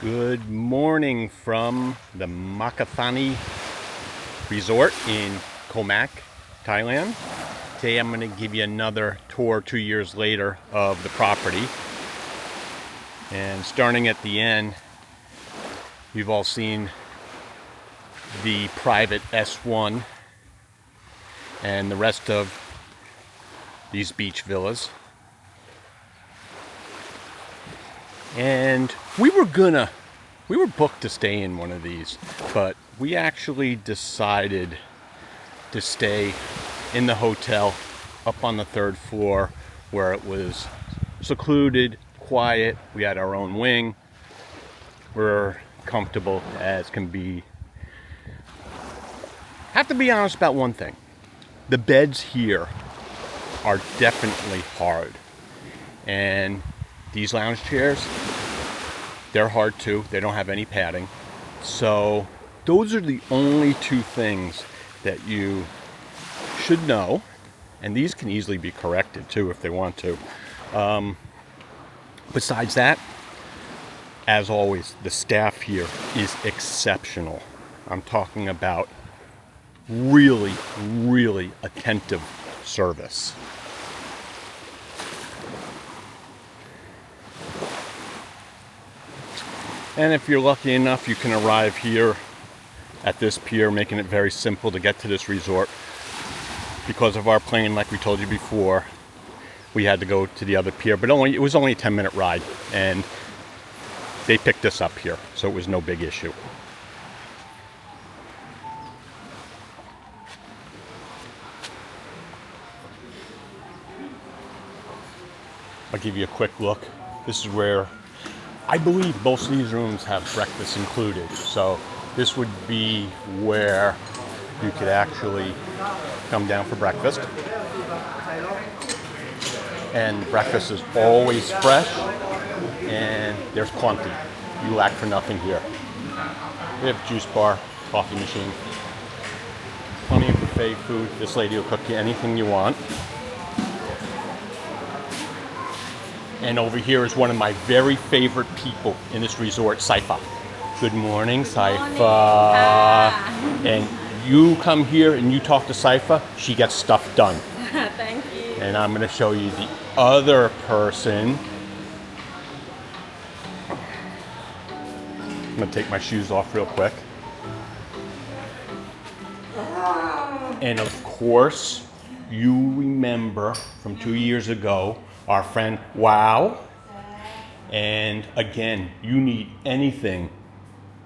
Good morning from the Makathanee Resort in Koh Mak, Thailand. Today I'm going to give you another tour 2 years later of the property. And starting at the end, you've all seen the private S1 and the rest of these beach villas. And we were booked to stay in one of these, but we actually decided to stay in the hotel up on the third floor where it was secluded, quiet. We had our own wing. We're comfortable as can be. Have to be honest about one thing. The beds here are definitely hard. And these lounge chairs, they're hard too. They don't have any padding. So those are the only two things that you should know. And these can easily be corrected too if they want to. Besides that, as always, the staff here is exceptional. I'm talking about really, really attentive service. And if you're lucky enough, you can arrive here at this pier, making it very simple to get to this resort. Because of our plane, like we told you before, we had to go to the other pier, but it was only a 10-minute ride, and they picked us up here, so it was no big issue. I'll give you a quick look. This is where I believe most of these rooms have breakfast included. So this would be where you could actually come down for breakfast. And breakfast is always fresh and there's plenty. You lack for nothing here. We have juice bar, coffee machine, plenty of buffet food. This lady will cook you anything you want. And over here is one of my very favorite people in this resort, Saifa. Good morning, Saifa. And you come here and you talk to Saifa, she gets stuff done. Thank you. And I'm going to show you the other person. I'm going to take my shoes off real quick. And of course, you remember from 2 years ago, our friend Wow. And again, you need anything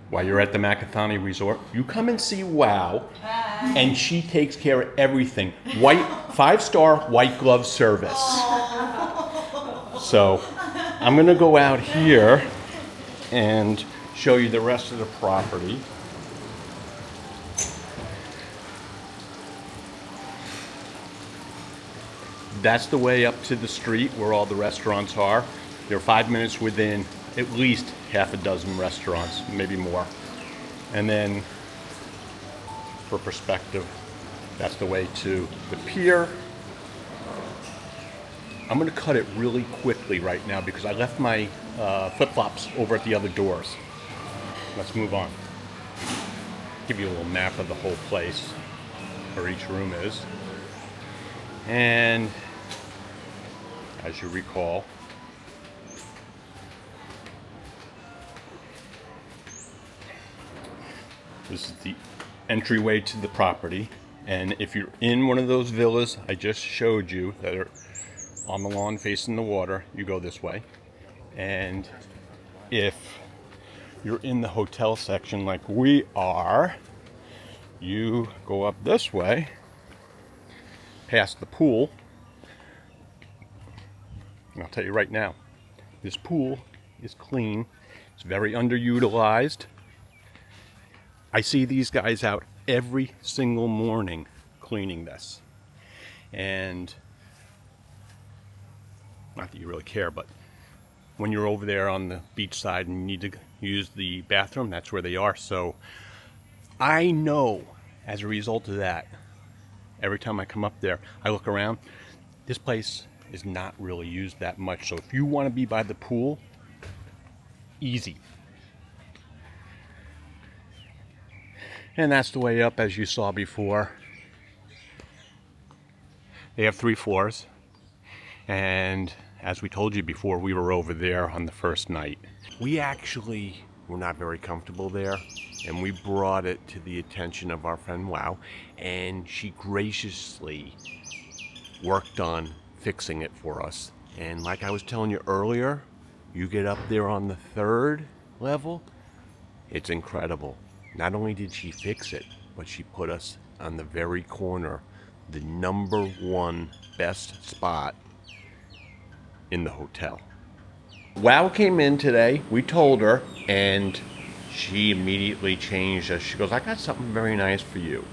while you're at the Makathanee Resort, you come and see Wow, and she takes care of everything. 5-star white glove service. So I'm gonna go out here and show you the rest of the property. That's the way up to the street where all the restaurants are. They're 5 minutes within at least half a dozen restaurants, maybe more. And then, for perspective, that's the way to the pier. I'm gonna cut it really quickly right now because I left my flip-flops over at the other doors. Let's move on. Give you a little map of the whole place, where each room is. And as you recall, this is the entryway to the property. And if you're in one of those villas I just showed you that are on the lawn facing the water, you go this way. And if you're in the hotel section like we are, you go up this way, past the pool. And I'll tell you right now, this pool is clean. It's very underutilized. I see these guys out every single morning cleaning this. And not that you really care, but when you're over there on the beach side and you need to use the bathroom, that's where they are. So I know as a result of that, every time I come up there, I look around, this place is not really used that much. So if you want to be by the pool, easy. And that's the way up, as you saw before. They have 3 floors. And as we told you before, we were over there on the first night. We actually were not very comfortable there, and we brought it to the attention of our friend Wow, and she graciously worked on fixing it for us. And like I was telling you earlier, you get up there on the 3rd level, it's incredible. Not only did she fix it, but she put us on the very corner, the #1 best spot in the hotel. Wow came in today, we told her, and she immediately changed us. She goes, I got something very nice for you.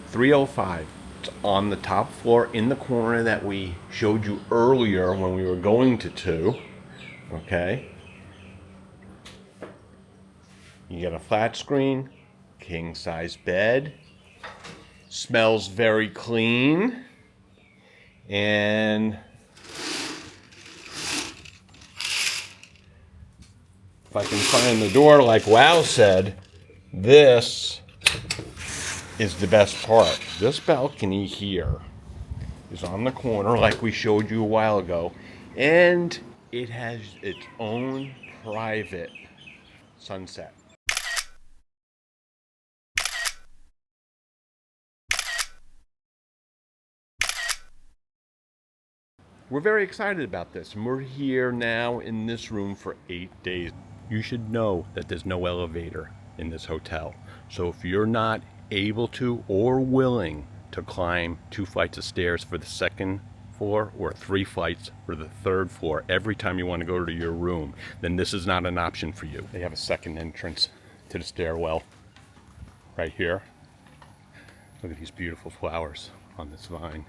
305. It's on the top floor in the corner that we showed you earlier when we were going to 2. Okay. You get a flat screen, king size bed, smells very clean, and if I can find the door, like Wow said, this is the best part. This balcony here is on the corner like we showed you a while ago, and it has its own private sunset. We're very excited about this, and we're here now in this room for 8 days. You should know that there's no elevator in this hotel. So if you're not able to or willing to climb 2 flights of stairs for the 2nd floor or 3 flights for the 3rd floor every time you want to go to your room, then this is not an option for you. They have a second entrance to the stairwell right here. Look at these beautiful flowers on this vine.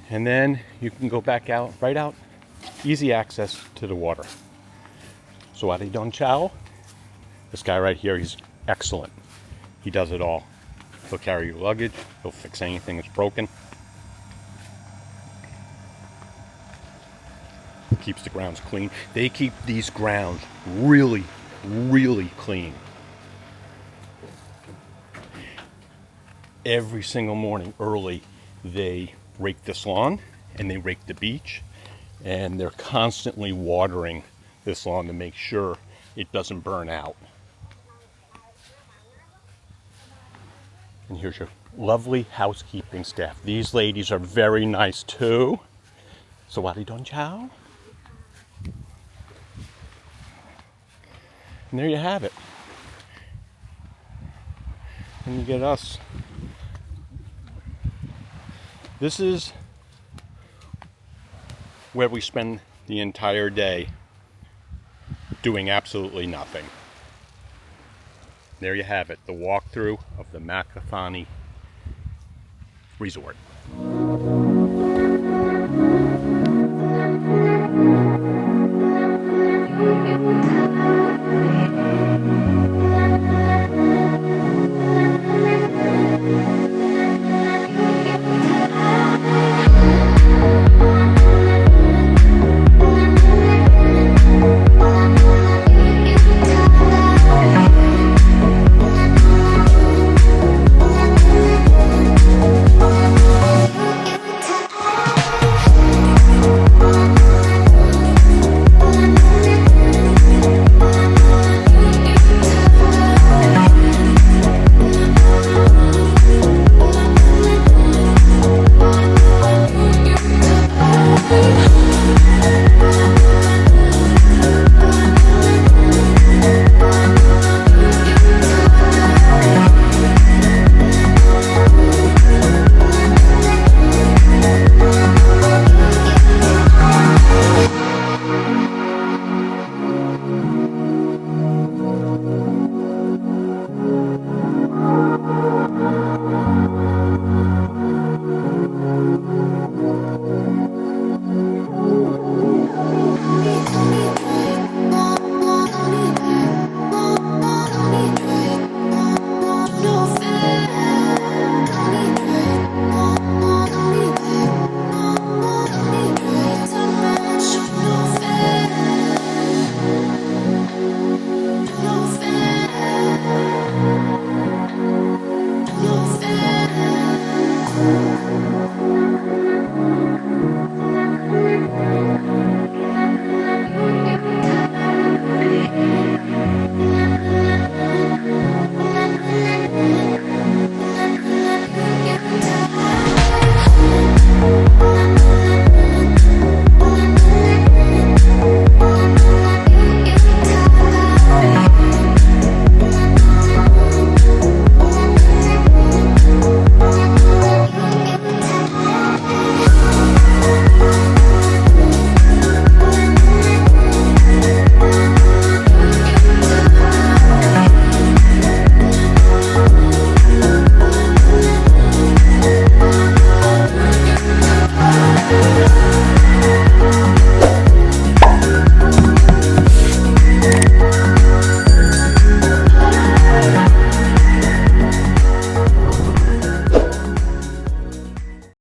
And then you can go back out, right out, easy access to the water. So Adi Don Chow, this guy right here, he's excellent. He does it all. He'll carry your luggage, he'll fix anything that's broken. He keeps the grounds clean. They keep these grounds really, really clean. Every single morning early, they rake this lawn and they rake the beach, and they're constantly watering this lawn to make sure it doesn't burn out. And here's your lovely housekeeping staff. These ladies are very nice too. Sawadi Don Chow. And there you have it. And you get us. This is where we spend the entire day doing absolutely nothing. There you have it, the walkthrough of the Makathanee Resort.